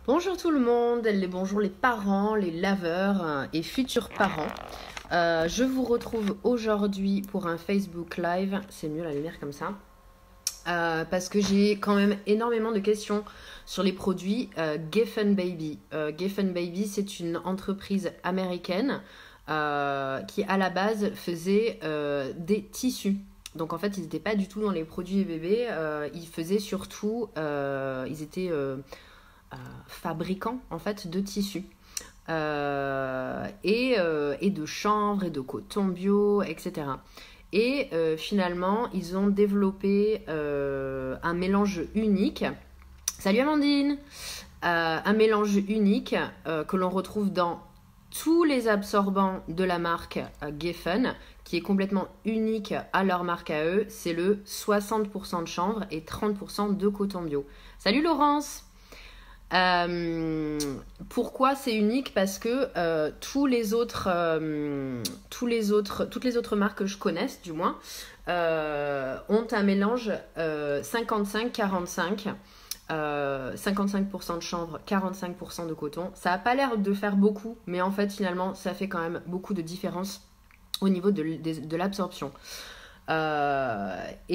Bonjour tout le monde, bonjour les parents, les laveurs et futurs parents. Je vous retrouve aujourd'hui pour un Facebook Live, c'est mieux la lumière comme ça, parce que j'ai quand même énormément de questions sur les produits Geffen Baby. Geffen Baby, c'est une entreprise américaine qui à la base faisait des tissus. Donc en fait, ils n'étaient pas du tout dans les produits bébés, ils faisaient surtout, ils étaient fabricants en fait de tissus. Et de chanvre et de coton bio, etc. Et finalement, ils ont développé un mélange unique. Salut Amandine. Un mélange unique que l'on retrouve dans tous les absorbants de la marque Geffen, qui est complètement unique à leur marque à eux. C'est le 60% de chanvre et 30% de coton bio. Salut Laurence. Pourquoi c'est unique? Parce que toutes les autres marques que je connaisse, du moins, ont un mélange 55-45, 55% de chanvre, 45% de coton. Ça n'a pas l'air de faire beaucoup, mais en fait, finalement, ça fait quand même beaucoup de différence au niveau de l'absorption. Il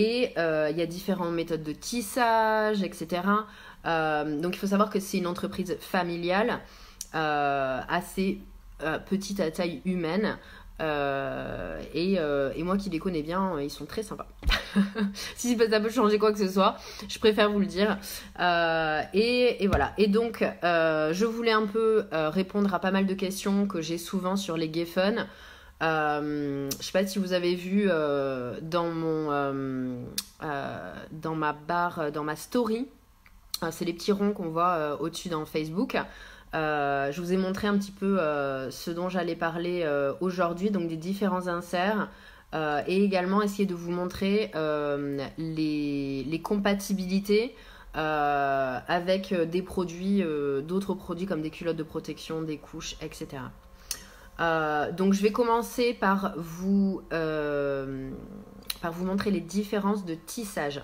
y a différentes méthodes de tissage, etc. Donc il faut savoir que c'est une entreprise familiale, assez petite à taille humaine. Et moi qui les connais bien, ils sont très sympas. Si ça peut changer quoi que ce soit, je préfère vous le dire. Et voilà. Et donc, je voulais un peu répondre à pas mal de questions que j'ai souvent sur les Geffen. Je sais pas si vous avez vu dans ma story, c'est les petits ronds qu'on voit au-dessus dans Facebook. Je vous ai montré un petit peu ce dont j'allais parler aujourd'hui, donc des différents inserts, et également essayer de vous montrer les compatibilités avec des produits, d'autres produits comme des culottes de protection, des couches, etc. Donc je vais commencer par vous montrer les différences de tissage.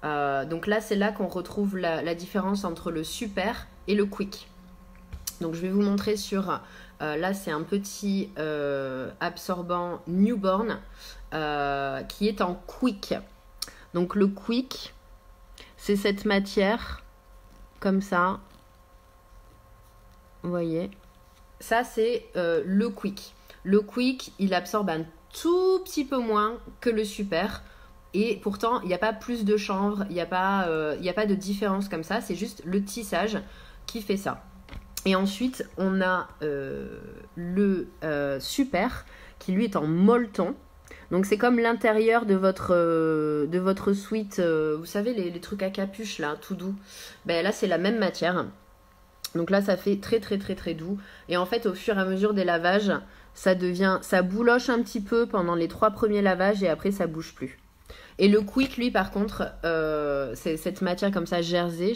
Donc là, c'est là qu'on retrouve la différence entre le super et le quick. Donc je vais vous montrer sur... là, c'est un petit absorbant newborn qui est en quick. Donc le quick, c'est cette matière comme ça. Vous voyez ? Ça, c'est le quick. Le quick, il absorbe un tout petit peu moins que le super. Et pourtant, il n'y a pas plus de chanvre, il n'y a pas de différence comme ça. C'est juste le tissage qui fait ça. Et ensuite, on a le super qui, lui, est en molleton. Donc, c'est comme l'intérieur de votre sweat. Vous savez, les trucs à capuche, là, tout doux. Ben, là, c'est la même matière. Donc là, ça fait très très très très doux. Et en fait, au fur et à mesure des lavages, ça bouloche un petit peu pendant les 3 premiers lavages et après, ça bouge plus. Et le quick, lui, par contre, c'est cette matière comme ça, jersey,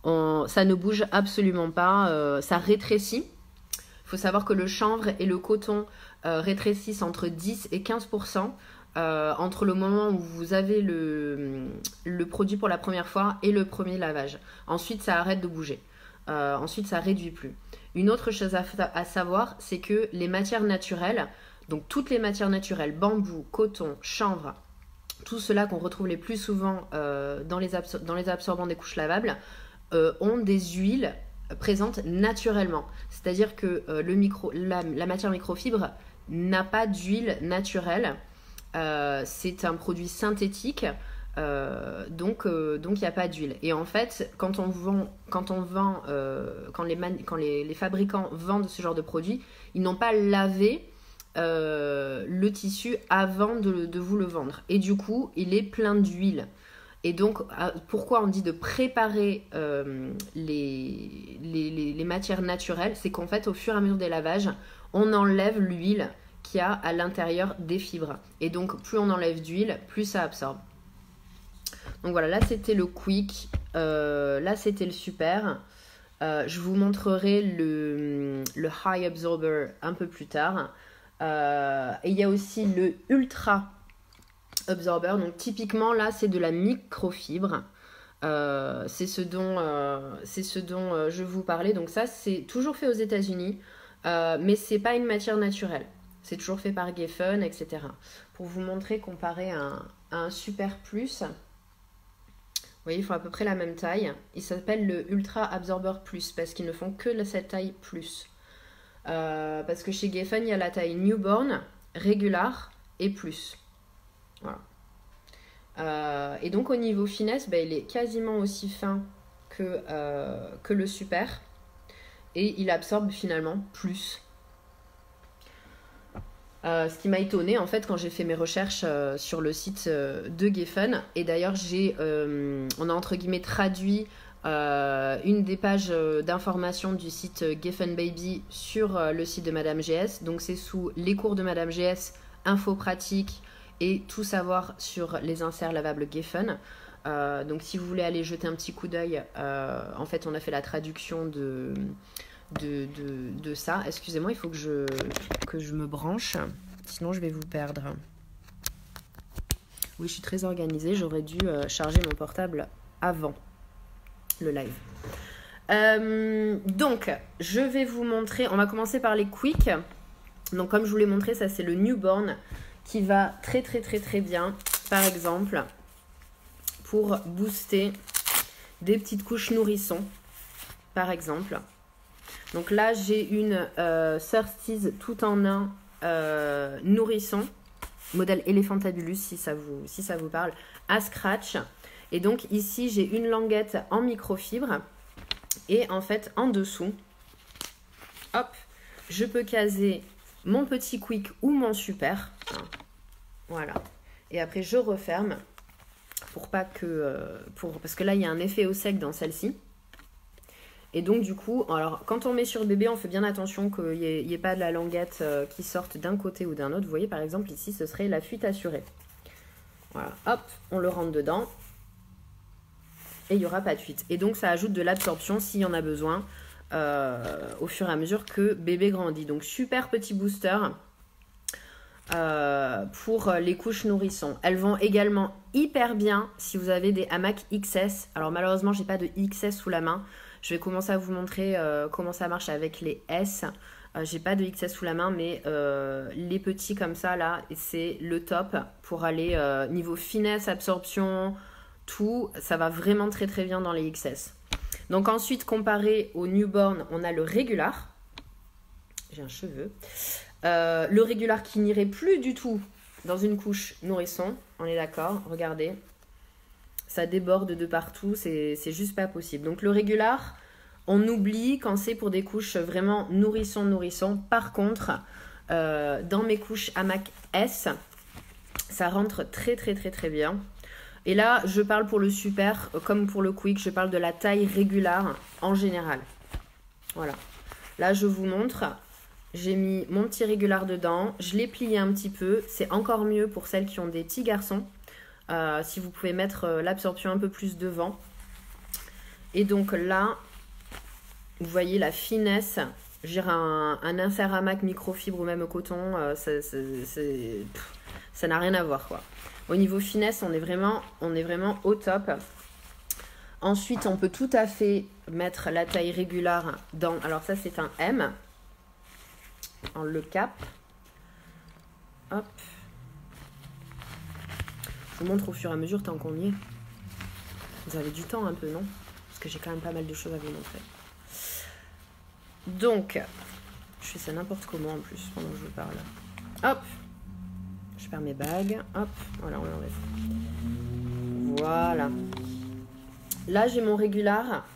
ça ne bouge absolument pas. Ça rétrécit. Il faut savoir que le chanvre et le coton rétrécissent entre 10 et 15%. Entre le moment où vous avez le produit pour la première fois et le premier lavage. Ensuite, ça arrête de bouger. Ensuite, ça réduit plus. Une autre chose à savoir, c'est que les matières naturelles, donc toutes les matières naturelles, bambou, coton, chanvre, tout cela qu'on retrouve les plus souvent dans les absorbants des couches lavables, ont des huiles présentes naturellement. C'est-à-dire que la matière microfibre n'a pas d'huile naturelle. C'est un produit synthétique. Donc il n'y a pas d'huile. Et en fait, quand les fabricants vendent ce genre de produit, ils n'ont pas lavé le tissu avant de vous le vendre. Et du coup, il est plein d'huile. Et donc, pourquoi on dit de préparer les matières naturelles? C'est qu'en fait, au fur et à mesure des lavages, on enlève l'huile qu'il y a à l'intérieur des fibres. Et donc, plus on enlève d'huile, plus ça absorbe. Donc voilà, là c'était le quick, là c'était le super. Je vous montrerai le high absorber un peu plus tard. Et il y a aussi le ultra absorber. Donc typiquement là c'est de la microfibre. C'est ce dont je vous parlais. Donc ça, c'est toujours fait aux États-Unis, mais c'est pas une matière naturelle. C'est toujours fait par Geffen, etc. Pour vous montrer comparé à un Super Plus, vous voyez, ils font à peu près la même taille. Il s'appelle le Ultra Absorber Plus parce qu'ils ne font que cette taille plus. Parce que chez Geffen, il y a la taille Newborn, Regular et Plus. Voilà. Et donc au niveau finesse, il est quasiment aussi fin que le Super. Et il absorbe finalement plus. Ce qui m'a étonnée en fait quand j'ai fait mes recherches sur le site de Geffen. Et d'ailleurs on a entre guillemets traduit une des pages d'information du site Geffen Baby sur le site de Madame GS. Donc c'est sous les cours de Madame GS, info pratique et tout savoir sur les inserts lavables Geffen. Donc si vous voulez aller jeter un petit coup d'œil, en fait on a fait la traduction de ça. Excusez-moi, il faut que je me branche, sinon je vais vous perdre. Oui, je suis très organisée, j'aurais dû charger mon portable avant le live. Donc, je vais vous montrer, on va commencer par les Quick. Donc comme je vous l'ai montré, ça c'est le Newborn qui va très très très très bien, par exemple, pour booster des petites couches nourrissons, par exemple. Donc là, j'ai une Surtees tout en un nourrisson, modèle Elephantabulus, si ça vous parle, à scratch. Et donc ici, j'ai une languette en microfibre. Et en fait, en dessous, hop, je peux caser mon petit Quick ou mon Super. Voilà. Et après, je referme pour pas que... parce que là, il y a un effet au sec dans celle-ci. Et donc du coup, alors quand on met sur bébé, on fait bien attention qu'il n'y ait pas de la languette qui sorte d'un côté ou d'un autre. Vous voyez par exemple ici, ce serait la fuite assurée. Voilà, hop, on le rentre dedans. Et il n'y aura pas de fuite. Et donc ça ajoute de l'absorption s'il y en a besoin au fur et à mesure que bébé grandit. Donc super petit booster pour les couches nourrissons. Elles vont également hyper bien si vous avez des hamacs XS. Alors malheureusement, j'ai pas de XS sous la main. Je vais commencer à vous montrer comment ça marche avec les S. J'ai pas de XS sous la main, mais les petits comme ça, là, c'est le top pour aller niveau finesse, absorption, tout. Ça va vraiment très très bien dans les XS. Donc ensuite, comparé au Newborn, on a le Regular. J'ai un cheveu. Le Regular qui n'irait plus du tout dans une couche nourrisson. On est d'accord, regardez. Ça déborde de partout, c'est juste pas possible. Donc le Regular, on oublie quand c'est pour des couches vraiment nourrisson. Par contre, dans mes couches hamac S, ça rentre très très très très bien. Et là, je parle pour le Super, comme pour le Quick, je parle de la taille Regular en général. Voilà. Là, je vous montre. J'ai mis mon petit Regular dedans. Je l'ai plié un petit peu. C'est encore mieux pour celles qui ont des petits garçons. Si vous pouvez mettre l'absorption un peu plus devant. Et donc là, vous voyez la finesse. J'ai un insert hamac microfibre ou même coton. Ça n'a rien à voir, quoi. Au niveau finesse, on est vraiment au top. Ensuite, on peut tout à fait mettre la taille Regular dans... Alors ça, c'est un M. En le cap. Hop. Je vous montre au fur et à mesure tant qu'on y est. Vous avez du temps un peu, non? Parce que j'ai quand même pas mal de choses à vous montrer. Donc, je fais ça n'importe comment en plus pendant que je vous parle. Hop. Je perds mes bagues. Hop. Voilà, on l'enlève. Voilà. Là, j'ai mon Regular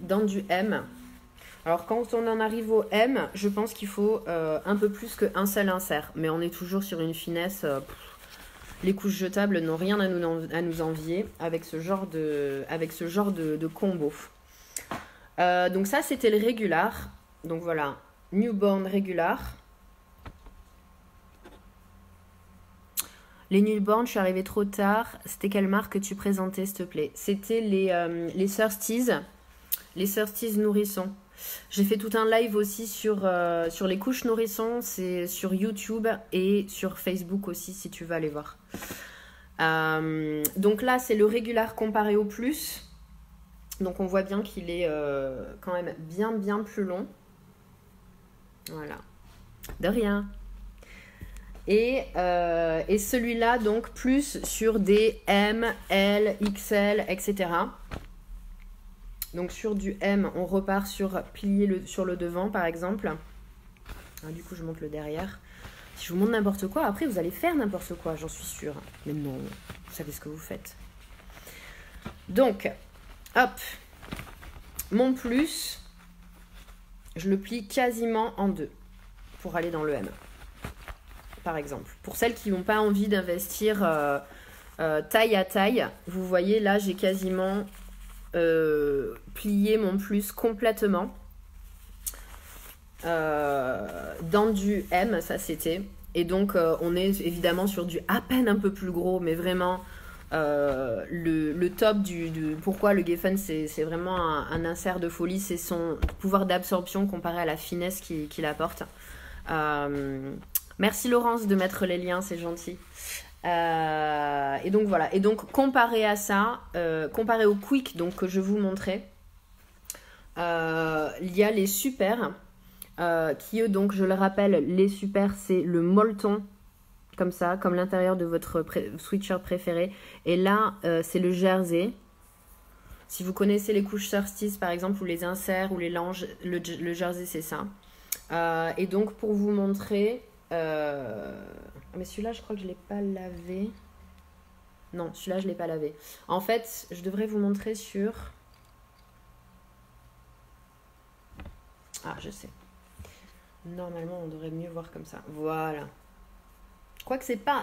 dans du M. Alors, quand on en arrive au M, je pense qu'il faut un peu plus qu'un seul insert. Mais on est toujours sur une finesse... les couches jetables n'ont rien à nous envier avec ce genre de combo. Donc ça, c'était le Regular. Donc voilà, Newborn Regular. Les Newborn, je suis arrivée trop tard. C'était quelle marque que tu présentais, s'il te plaît? C'était les Surtees. Les Surtees nourrissons. J'ai fait tout un live aussi sur les couches nourrissons. C'est sur YouTube et sur Facebook aussi, si tu veux aller voir. Donc là, c'est le régular comparé au plus. Donc on voit bien qu'il est quand même bien plus long. Voilà. De rien. Et celui-là, donc, plus sur des M, L, XL, etc. Donc sur du M, on repart sur plier sur le devant, par exemple. Ah, du coup, je monte le derrière. Si je vous montre n'importe quoi, après, vous allez faire n'importe quoi, j'en suis sûre. Mais non, vous savez ce que vous faites. Donc, hop, mon plus, je le plie quasiment en deux pour aller dans le M, par exemple. Pour celles qui n'ont pas envie d'investir taille à taille, vous voyez, là, j'ai quasiment plié mon plus complètement dans du M, ça c'était. Et donc, on est évidemment sur du à peine un peu plus gros, mais vraiment... le top pourquoi le Geffen c'est vraiment un insert de folie, c'est son pouvoir d'absorption comparé à la finesse qu'il apporte. Merci Laurence de mettre les liens, c'est gentil. Et donc voilà, et donc comparé à ça, comparé au quick donc, que je vous montrais, il y a les super qui eux, donc je le rappelle, les super c'est le molleton comme ça, comme l'intérieur de votre sweatshirt préféré. Et là, c'est le jersey. Si vous connaissez les couches Surstice, par exemple, ou les inserts, ou les langes, le jersey, c'est ça. Et donc, pour vous montrer... Mais celui-là, je crois que je ne l'ai pas lavé. Non, celui-là, je ne l'ai pas lavé. En fait, je devrais vous montrer sur... Ah, je sais. Normalement, on devrait mieux voir comme ça. Voilà. Quoique c'est pas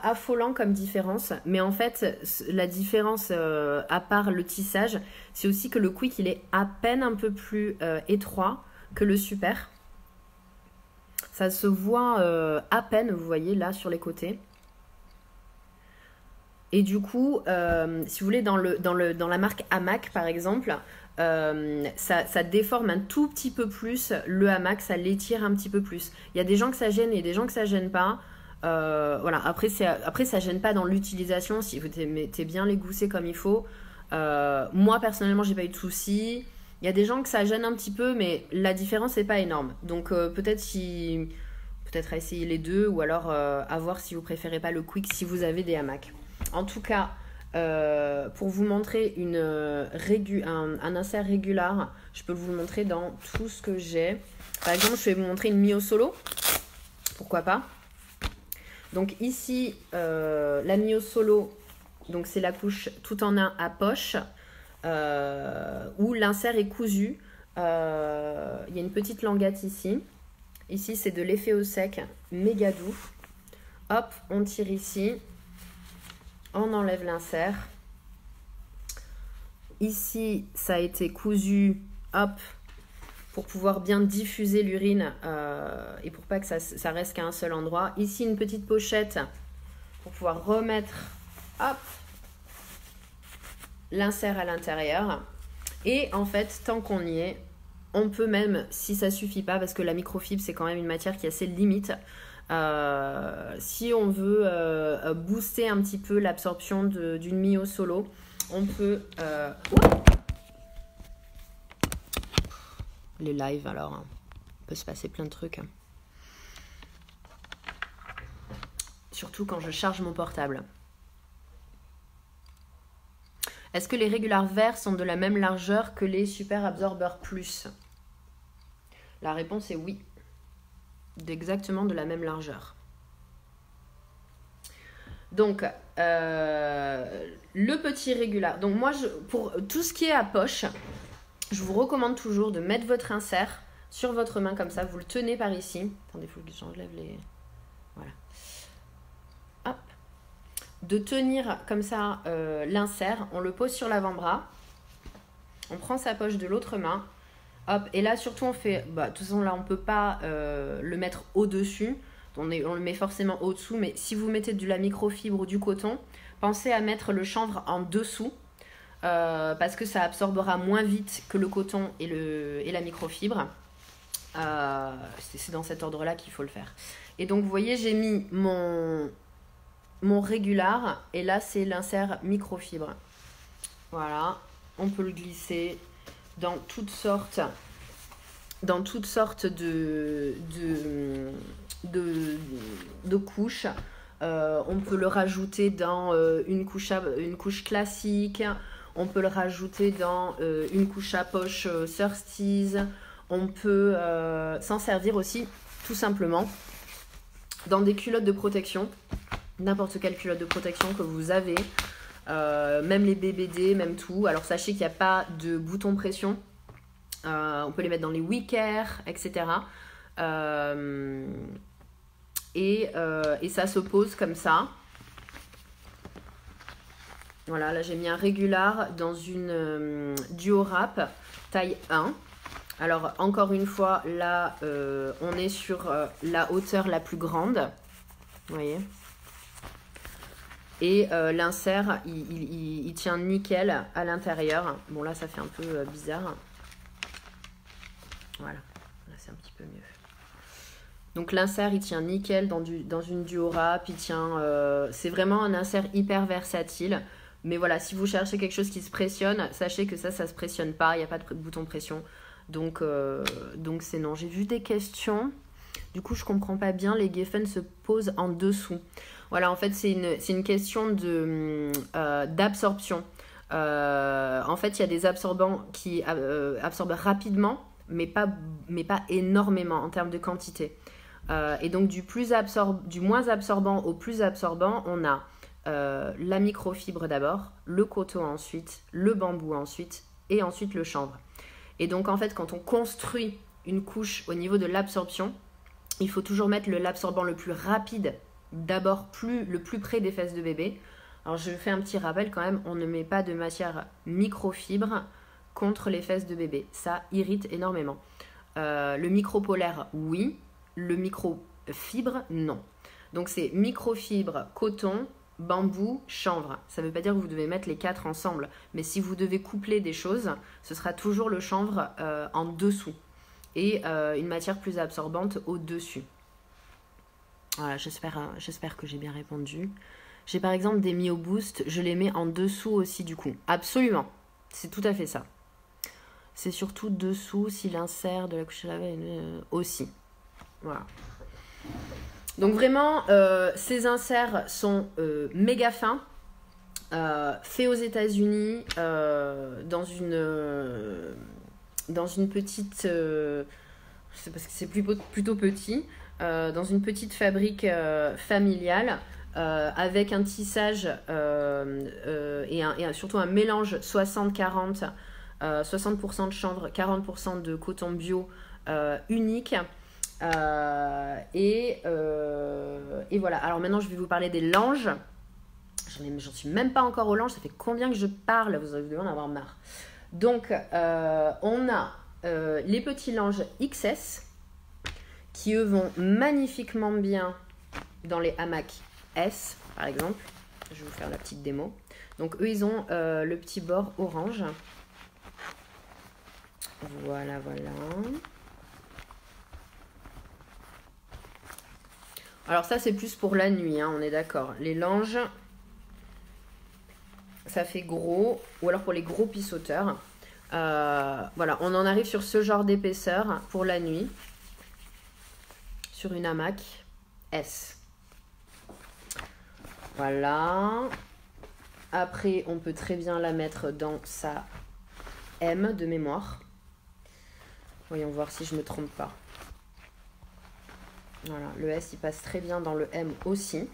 affolant comme différence, mais en fait la différence à part le tissage, c'est aussi que le quick il est à peine un peu plus étroit que le super. Ça se voit à peine, vous voyez là sur les côtés. Et du coup, si vous voulez, dans la marque hamac par exemple, ça déforme un tout petit peu plus le hamac, ça l'étire un petit peu plus. Il y a des gens que ça gêne et des gens que ça gêne pas. Voilà. Après, ça gêne pas dans l'utilisation si vous mettez bien les goussets comme il faut. Moi, personnellement, j'ai pas eu de soucis. Il y a des gens que ça gêne un petit peu, mais la différence n'est pas énorme. Donc, peut-être à essayer les deux ou alors à voir si vous préférez pas le quick si vous avez des hamacs. En tout cas, pour vous montrer un insert régular, je peux vous le montrer dans tout ce que j'ai. Par exemple, je vais vous montrer une Mio Solo. Pourquoi pas. Donc ici, la Mio Solo, donc c'est la couche tout en un à poche, où l'insert est cousu. Il y a une petite languette ici. Ici, c'est de l'effet au sec, méga doux. Hop, on tire ici. On enlève l'insert. Ici, ça a été cousu, hop, pour pouvoir bien diffuser l'urine et pour pas que ça reste qu'à un seul endroit. Ici, une petite pochette pour pouvoir remettre, hop, l'insert à l'intérieur. Et en fait, tant qu'on y est, on peut même, si ça suffit pas, parce que la microfibre, c'est quand même une matière qui a ses limites, si on veut booster un petit peu l'absorption d'une Mio Solo, on peut... Les lives, alors, hein. Il peut se passer plein de trucs. Hein. Surtout quand je charge mon portable. Est-ce que les régulars verts sont de la même largeur que les Super Absorber Plus? La réponse est oui. D'exactement de la même largeur. Donc, le petit régular. Donc moi, pour tout ce qui est à poche, je vous recommande toujours de mettre votre insert sur votre main comme ça. Vous le tenez par ici. Attendez, il faut que j'enlève les... Voilà. Hop. De tenir comme ça l'insert. On le pose sur l'avant-bras. On prend sa poche de l'autre main. Hop. Et là, surtout, on fait... Bah, de toute façon, là, on ne peut pas le mettre au-dessus. On le met forcément au-dessous. Mais si vous mettez de la microfibre ou du coton, pensez à mettre le chanvre en dessous. Parce que ça absorbera moins vite que le coton et la microfibre. C'est dans cet ordre-là qu'il faut le faire. Et donc, vous voyez, j'ai mis mon mon régular et là c'est l'insert microfibre. Voilà, on peut le glisser dans toutes sortes de couches. On peut le rajouter dans une couche classique. On peut le rajouter dans une couche à poche Surtees. On peut s'en servir aussi tout simplement dans des culottes de protection. N'importe quelle culotte de protection que vous avez. Même les BBD, même tout. Alors sachez qu'il n'y a pas de bouton pression. On peut les mettre dans les wickers, etc. Et ça se pose comme ça. Voilà, là j'ai mis un régular dans une duo wrap taille 1. Alors encore une fois, là on est sur la hauteur la plus grande. Vous voyez. Et l'insert, il tient nickel à l'intérieur. Bon là ça fait un peu bizarre. Voilà, là c'est un petit peu mieux. Donc l'insert il tient nickel dans une duo wrap. Il tient, c'est vraiment un insert hyper versatile. Mais voilà, si vous cherchez quelque chose qui se pressionne, sachez que ça se pressionne pas. Il n'y a pas de bouton pression. Donc c'est non. J'ai vu des questions. Du coup, je comprends pas bien. Les Geffen se posent en dessous. Voilà, en fait, c'est une question d'absorption. En fait, il y a des absorbants qui absorbent rapidement, mais pas énormément en termes de quantité. Et donc, du moins absorbant au plus absorbant, on a la microfibre d'abord, le coton ensuite, le bambou ensuite, et ensuite le chanvre. Et donc, en fait, quand on construit une couche au niveau de l'absorption, il faut toujours mettre l'absorbant le plus rapide, d'abord le plus près des fesses de bébé. Alors je fais un petit rappel quand même, on ne met pas de matière microfibre contre les fesses de bébé. Ça irrite énormément. Le micropolaire, oui. Le microfibre, non. Donc c'est microfibre, coton, bambou, chanvre. Ça ne veut pas dire que vous devez mettre les 4 ensemble. Mais si vous devez coupler des choses, ce sera toujours le chanvre en dessous. Et une matière plus absorbante au-dessus. Voilà, j'espère que j'ai bien répondu. J'ai par exemple des Mio Boost, je les mets en dessous aussi du coup. Absolument, c'est tout à fait ça. C'est surtout dessous si l'insert de la couche à laver aussi. Voilà. Donc vraiment, ces inserts sont méga fins. Faits aux États-Unis dans une petite, c'est parce que c'est plutôt petit, dans une petite fabrique familiale avec un tissage et surtout un mélange 60-40, 60% de chanvre, 40% de coton bio unique. Et voilà. Alors maintenant, je vais vous parler des langes. J'en suis même pas encore aux langes. Ça fait combien que je parle? Vous devez en avoir marre. Donc, on a les petits langes XS qui, eux, vont magnifiquement bien dans les hamacs S, par exemple. Je vais vous faire la petite démo. Donc, eux, ils ont le petit bord orange. Voilà, voilà. Alors ça, c'est plus pour la nuit, hein, on est d'accord. Les langes, ça fait gros. Ou alors pour les gros pissoteurs. Voilà, on en arrive sur ce genre d'épaisseur pour la nuit. Sur une hamac S. Voilà. Après, on peut très bien la mettre dans sa M de mémoire. Voyons voir si je ne me trompe pas. Voilà, le S, il passe très bien dans le M aussi.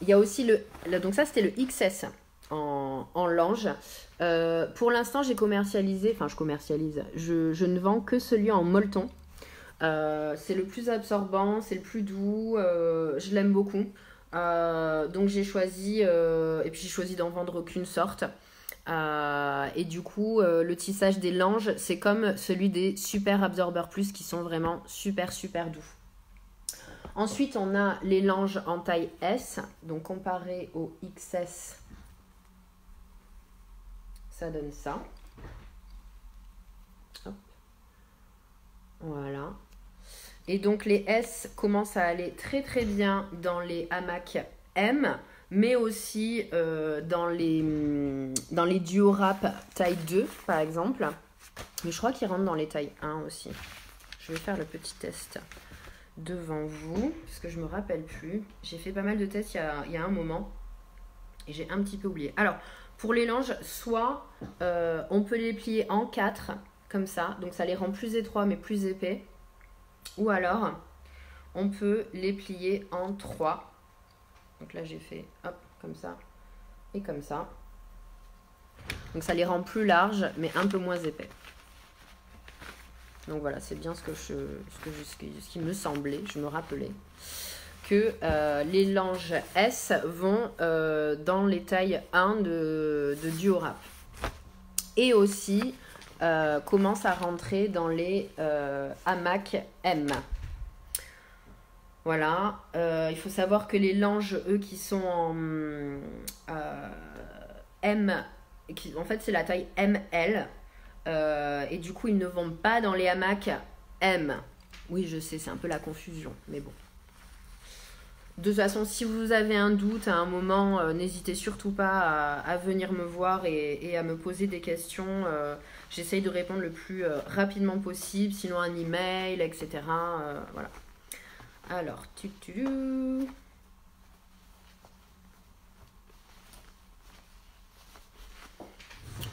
Il y a aussi donc ça, c'était le XS en lange. Pour l'instant, j'ai commercialisé, enfin je commercialise, je ne vends que celui en molleton. C'est le plus absorbant, c'est le plus doux, je l'aime beaucoup. Donc j'ai choisi, et puis j'ai choisi d'en vendre qu'une sorte. Et du coup, le tissage des langes, c'est comme celui des Super Absorber Plus qui sont vraiment super super doux. Ensuite, on a les langes en taille S, donc comparé au XS, ça donne ça. Hop. Voilà. Et donc les S commencent à aller très très bien dans les hamacs M, mais aussi dans les duo wrap taille 2 par exemple. Mais je crois qu'ils rentrent dans les tailles 1 aussi. Je vais faire le petit test devant vous, parce que je me rappelle plus. J'ai fait pas mal de tests il y a un moment, et j'ai un petit peu oublié. Alors, pour les langes, soit on peut les plier en 4, comme ça, donc ça les rend plus étroits mais plus épais. Ou alors, on peut les plier en 3. Donc là, j'ai fait hop, comme ça et comme ça. Donc ça les rend plus larges mais un peu moins épais. Donc voilà, c'est bien ce qui me semblait, je me rappelais, que les langes S vont dans les tailles 1 de duo wrap. Et aussi commencent à rentrer dans les hamacs M. Voilà, il faut savoir que les langes, eux, qui sont en M, en fait c'est la taille ML. Et du coup, ils ne vont pas dans les hamacs M. Oui, je sais, c'est un peu la confusion, mais bon. De toute façon, si vous avez un doute à un moment, n'hésitez surtout pas à venir me voir et à me poser des questions. J'essaye de répondre le plus rapidement possible, sinon un email, etc. Voilà. Alors,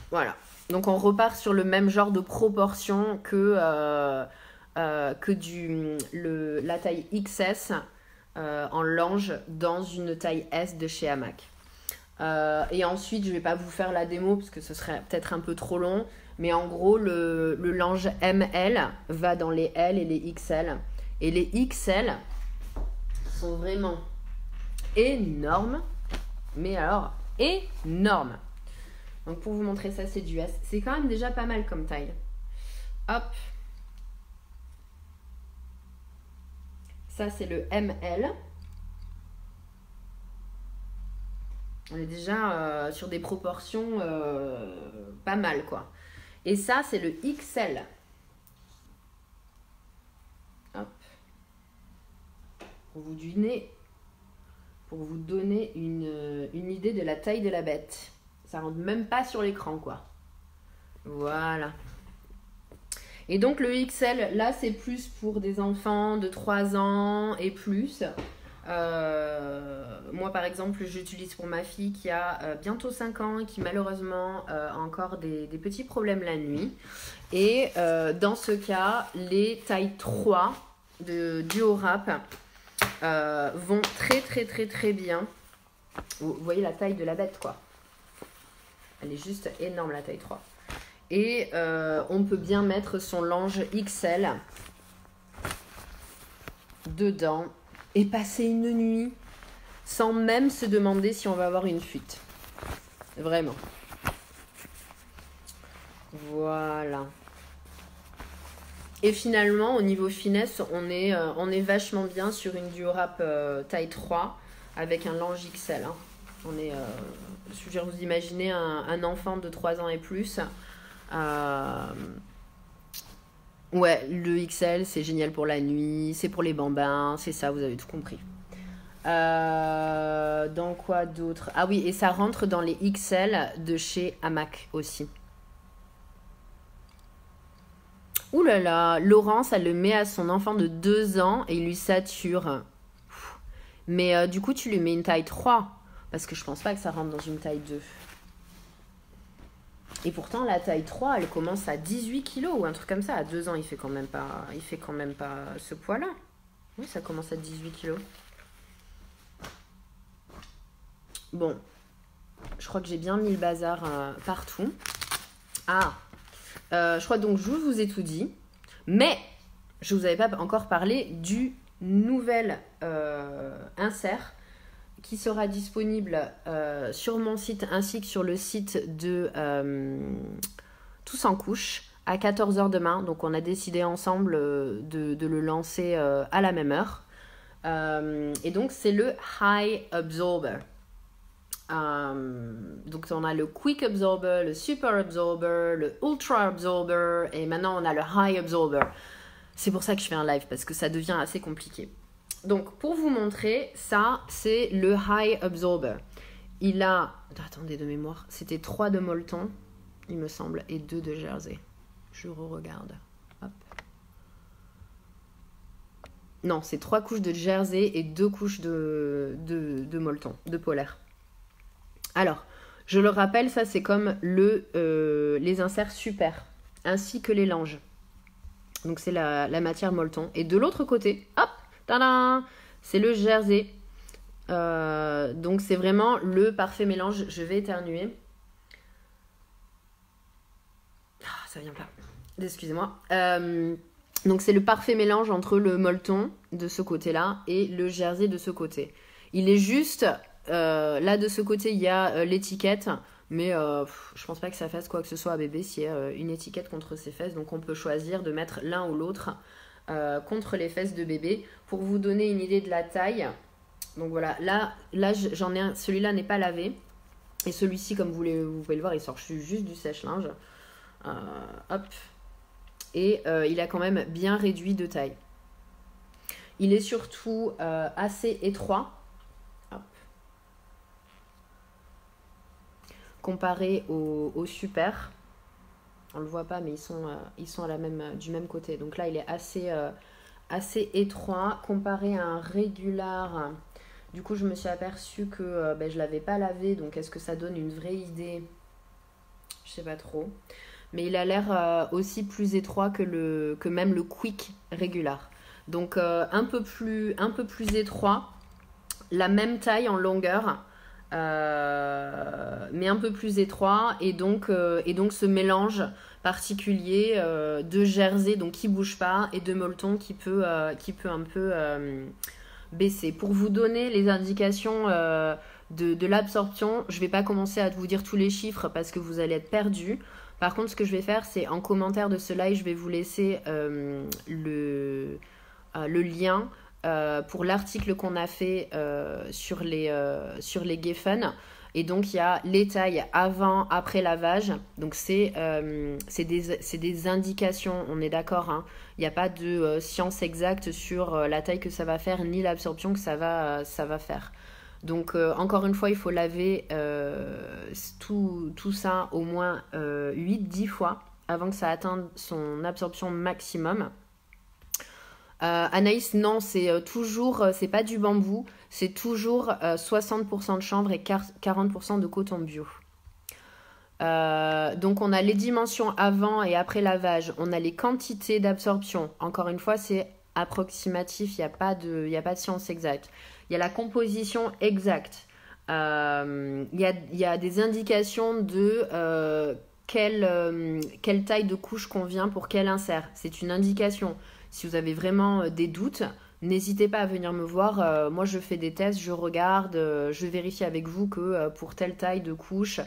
voilà. Donc on repart sur le même genre de proportion que la taille XS en lange dans une taille S de chez Hamac. Et ensuite, je ne vais pas vous faire la démo parce que ce serait peut-être un peu trop long. Mais en gros, le lange ML va dans les L et les XL. Et les XL sont vraiment énormes. Mais alors, énormes. Donc pour vous montrer ça, c'est du S. C'est quand même déjà pas mal comme taille. Hop. Ça, c'est le ML. On est déjà sur des proportions pas mal, quoi. Et ça, c'est le XL. Hop. Pour vous donner une idée de la taille de la bête. Ça rentre même pas sur l'écran, quoi. Voilà. Et donc, le XL, là, c'est plus pour des enfants de 3 ans et plus. Moi, par exemple, j'utilise pour ma fille qui a bientôt 5 ans et qui, malheureusement, a encore des petits problèmes la nuit. Et dans ce cas, les tailles 3 de duo wrap vont très, très, très, très bien. Vous voyez la taille de la bête, quoi. Elle est juste énorme, la taille 3. Et on peut bien mettre son lange XL dedans et passer une nuit sans même se demander si on va avoir une fuite. Vraiment. Voilà. Et finalement, au niveau finesse, on est vachement bien sur une duo wrap taille 3 avec un lange XL. Hein. On est, je veux dire, vous imaginez un enfant de 3 ans et plus. Ouais, le XL, c'est génial pour la nuit, c'est pour les bambins, c'est ça, vous avez tout compris. Dans quoi d'autre? Ah oui, et ça rentre dans les XL de chez Hamac aussi. Ouh là là, Laurence, elle le met à son enfant de 2 ans et il lui sature. Mais du coup, tu lui mets une taille 3. Parce que je pense pas que ça rentre dans une taille 2. Et pourtant, la taille 3, elle commence à 18 kg ou un truc comme ça. À 2 ans, il fait quand même pas ce poids-là. Oui, ça commence à 18 kg. Bon, je crois que j'ai bien mis le bazar partout. Ah, je crois donc je vous ai tout dit. Mais je vous avais pas encore parlé du nouvel insert qui sera disponible sur mon site ainsi que sur le site de Tous en couche à 14h demain. Donc on a décidé ensemble de le lancer à la même heure. Et donc c'est le High Absorber. Donc on a le Quick Absorber, le Super Absorber, le Ultra Absorber et maintenant on a le High Absorber. C'est pour ça que je fais un live, parce que ça devient assez compliqué. Donc, pour vous montrer, ça, c'est le High Absorber. Il a... Attendez, de mémoire. C'était 3 de molleton, il me semble, et 2 de jersey. Je re-regarde. Hop. Non, c'est 3 couches de jersey et 2 couches de molleton, de polaire. Alors, je le rappelle, ça, c'est comme les inserts super, ainsi que les langes. Donc, c'est la matière molleton. Et de l'autre côté, hop, tadam, c'est le jersey. Donc, c'est vraiment le parfait mélange. Je vais éternuer. Ah, ça vient pas. Excusez-moi. Donc, c'est le parfait mélange entre le molleton de ce côté-là et le jersey de ce côté. Il est juste... là, de ce côté, il y a l'étiquette. Mais je pense pas que ça fasse quoi que ce soit à bébé s'il y a une étiquette contre ses fesses. Donc, on peut choisir de mettre l'un ou l'autre contre les fesses de bébé. Pour vous donner une idée de la taille. Donc, voilà. Là j'en ai un. Celui-là n'est pas lavé. Et celui-ci, comme vous pouvez le voir, il sort juste du sèche-linge. Hop. Et il a quand même bien réduit de taille. Il est surtout assez étroit. Hop. Comparé au super. On le voit pas, mais ils sont du même côté. Donc là, il est assez étroit. Comparé à un régular, du coup, je me suis aperçue que je l'avais pas lavé. Donc, est-ce que ça donne une vraie idée? Je sais pas trop. Mais il a l'air aussi plus étroit que même le quick régular. Donc, un peu plus étroit. La même taille en longueur. Mais un peu plus étroit et donc ce mélange particulier de jersey donc qui bouge pas et de molleton qui peut un peu baisser. Pour vous donner les indications de l'absorption, je vais pas commencer à vous dire tous les chiffres parce que vous allez être perdus. Par contre, ce que je vais faire, c'est en commentaire de ce live, je vais vous laisser le lien pour l'article qu'on a fait sur les Geffen. Et donc, il y a les tailles avant, après lavage. Donc, c'est des indications, on est d'accord. Hein. Il n'y a pas de science exacte sur la taille que ça va faire, ni l'absorption que ça va faire. Donc, encore une fois, il faut laver tout ça au moins 8-10 fois avant que ça atteigne son absorption maximum. Anaïs, non, c'est toujours, c'est pas du bambou, c'est toujours 60% de chanvre et 40% de coton bio. Donc on a les dimensions avant et après lavage, on a les quantités d'absorption. Encore une fois, c'est approximatif, il n'y a pas de science exacte. Il y a la composition exacte. Il y a des indications de quelle taille de couche convient pour quel insert. C'est une indication. Si vous avez vraiment des doutes, n'hésitez pas à venir me voir. Moi, je fais des tests, je regarde, je vérifie avec vous que pour telle taille de couche,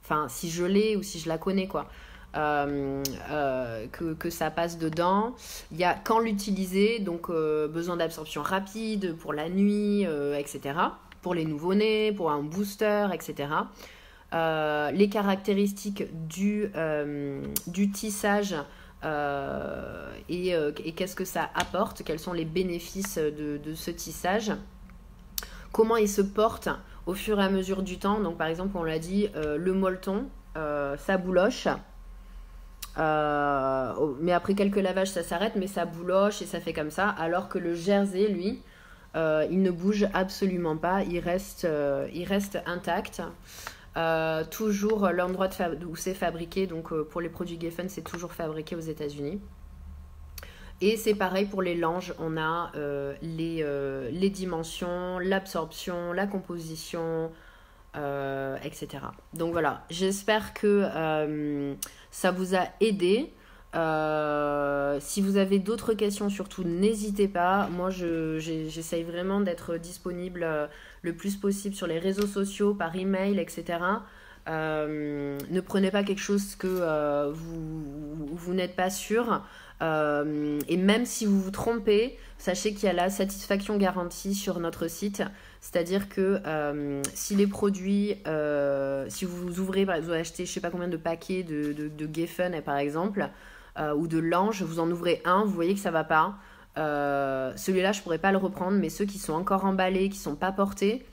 enfin, si je l'ai ou si je la connais, quoi, que ça passe dedans. Il y a quand l'utiliser, donc besoin d'absorption rapide pour la nuit, etc. Pour les nouveau-nés, pour un booster, etc. Les caractéristiques du tissage. Et qu'est-ce que ça apporte, quels sont les bénéfices de ce tissage, comment il se porte au fur et à mesure du temps. Donc par exemple on l'a dit, le molleton ça bouloche, mais après quelques lavages ça s'arrête, mais ça bouloche et ça fait comme ça, alors que le jersey lui il ne bouge absolument pas, il reste intact. Toujours l'endroit où c'est fabriqué, donc pour les produits Geffen c'est toujours fabriqué aux États-Unis. Et c'est pareil pour les langes, on a les dimensions, l'absorption, la composition, etc. Donc voilà, j'espère que ça vous a aidé. Si vous avez d'autres questions, surtout n'hésitez pas. Moi j'essaye vraiment d'être disponible le plus possible sur les réseaux sociaux, par email, etc. Ne prenez pas quelque chose que vous n'êtes pas sûr. Et même si vous vous trompez, sachez qu'il y a la satisfaction garantie sur notre site. C'est-à-dire que si les produits, si vous ouvrez, vous achetez je ne sais pas combien de paquets de Geffen par exemple, ou de l'ange, vous en ouvrez un, vous voyez que ça va pas. Celui-là, je pourrais pas le reprendre, mais ceux qui sont encore emballés, qui sont pas portés,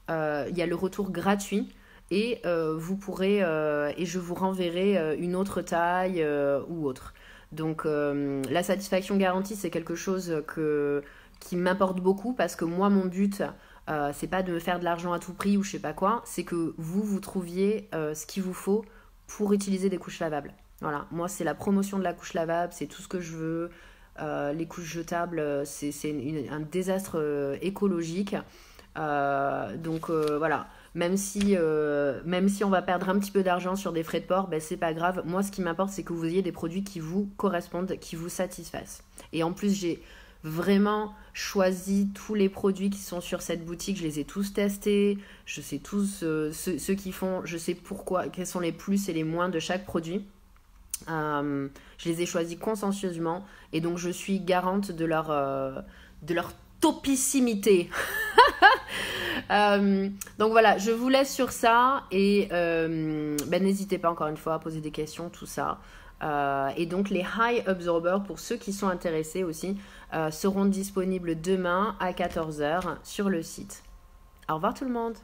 il y a le retour gratuit. Et vous pourrez et je vous renverrai une autre taille ou autre. Donc la satisfaction garantie, c'est quelque chose qui m'importe beaucoup parce que moi, mon but, c'est pas de faire de l'argent à tout prix ou je sais pas quoi, c'est que vous trouviez ce qu'il vous faut pour utiliser des couches lavables. Voilà, moi, c'est la promotion de la couche lavable, c'est tout ce que je veux. Les couches jetables, c'est un désastre écologique. Voilà. Même si on va perdre un petit peu d'argent sur des frais de port, ben c'est pas grave. Moi, ce qui m'importe, c'est que vous ayez des produits qui vous correspondent, qui vous satisfassent. Et en plus, j'ai vraiment choisi tous les produits qui sont sur cette boutique. Je les ai tous testés. Je sais tous ceux qui font. Je sais pourquoi, quels sont les plus et les moins de chaque produit. Je les ai choisis consciencieusement. Et donc, je suis garante de leur topicimité. Donc voilà, je vous laisse sur ça et n'hésitez pas encore une fois à poser des questions, tout ça. Et donc les High Absorbers, pour ceux qui sont intéressés aussi, seront disponibles demain à 14h sur le site. Au revoir tout le monde.